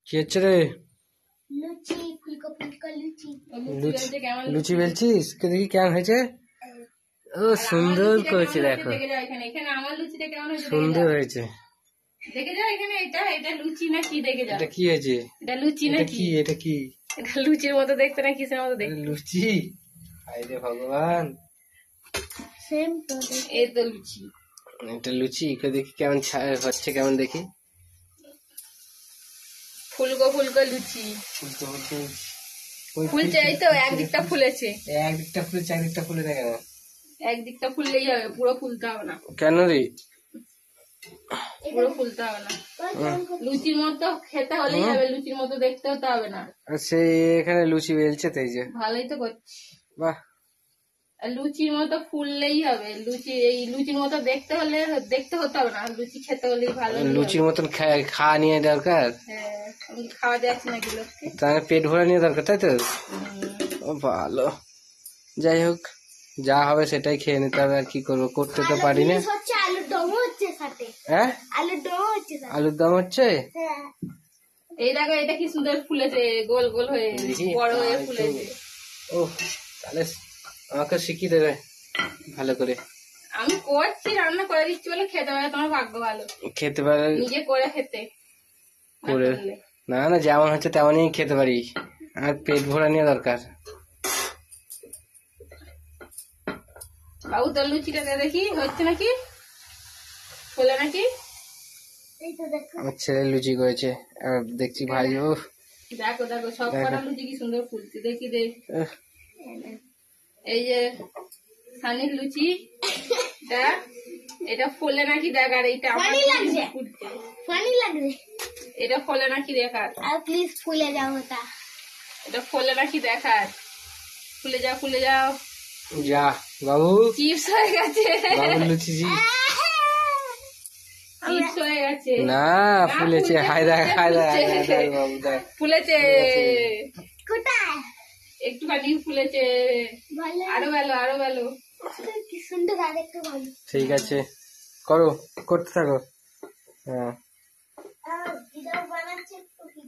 কি হচ্ছে রে? লুচি, ফুলকো ফুলকো লুচি। লুচি বেলছিস? দেখি কেমন হয়েছে। ও সুন্দর করেছে, দেখো সুন্দর হয়েছে। দেখে যাও এখানে, এটা লুচি না কি দেখে যাও। এটা কি হয়েছে? এটা লুচি না কি? এটা কি? এটা লুচির মতো দেখতে না কিসের মতো দেখতে? লুচি। আরে ভগবান, সেম তো। এই তো লুচি। এটা লুচি। দেখি কেমন হচ্ছে, কেমন দেখি। ফুলকো ফুলকো লুচি। ফুলছে, এই তো একদিকটা ফুলেছে। একদিকটা ফুলেছে, একদিকটা ফুলে দেখে না। একদিকটা ফুললেই হবে, পুরো ফুলতে হবে না। কেন রে? পুরো ফুলতে হবে না। লুচির মতো খেতে হলেই হবে, লুচির মতো দেখতে হতে হবে না। সেই এখানে লুচি বেলছে, তাই যে ভালোই তো করছি। বাহ। লুচির মতো ফুললেই হবে, এই লুচির মতো দেখতে হতে হবে না, লুচি খেতে হলেই ভালো। লুচির মতন খাওয়া নিয়ে দরকার। হ্যাঁ, খাওয়া যাচ্ছে নাকি লোককে? তাহলে পেট ভরা নিয়ে দরকার, তাই তো? ও ভালো। যাই হোক, যা হবে সেটাই খেয়ে নিতে হবে, আর কি করবো, করতে তো পারি না। আলুর দম হচ্ছে সাথে। হ্যাঁ, আলুর দম হচ্ছে। আলুর দম হচ্ছে। এই দেখো, এটা কি সুন্দর ফুলেছে, গোল গোল হয়ে বড় হয়ে ফুলেছে। ও, তাহলে আমাকে শিখিয়ে দেবে ভালো করে। আমি করছি, রান্না করে দিচ্ছি বলে খেতে পারে, তোমার ভাগ্য ভালো। খেতে পারে নিজে করে খেতে করে না, না যেমন হচ্ছে তেমনই খেতে পারি, আর পেট ভরা নিয়ে দরকার। বাবু তোর লুচিটা দেখি হচ্ছে নাকি, ফুলে নাকি। আমার ছেলে লুচি করেছে, দেখছি ভাই। ও দেখো দেখো, সব কটা লুচি কি সুন্দর ফুলছে, দেখি দেখ। এই যে সানির লুচি, এটা ফলে নাকি দেখ, আর এইটা আমার ফুটছে। ফানি লাগবে। এটা ফলে নাকি দেখার, আর প্লিজ ফুলে যাও ওটা। এটা ফলে নাকি দেখার। ফুলে যাও, ফুলে যাও। যা বাবু, চিপস হয়ে গেছে বাবুর লুচি। চিপস হয়ে গেছে না, ফুলেছে। হাই দেখ, হাই দেখ, বাবু দেখ ফুলেছে। কোথায়? একটুখানি ফুলেছে, আরো ভালো, আরো ভালো। কি সুন্দর, আর একটু ভালো। ঠিক আছে, করো, করতে থাকো। হ্যাঁ। ভিডিও বানাচ্ছে।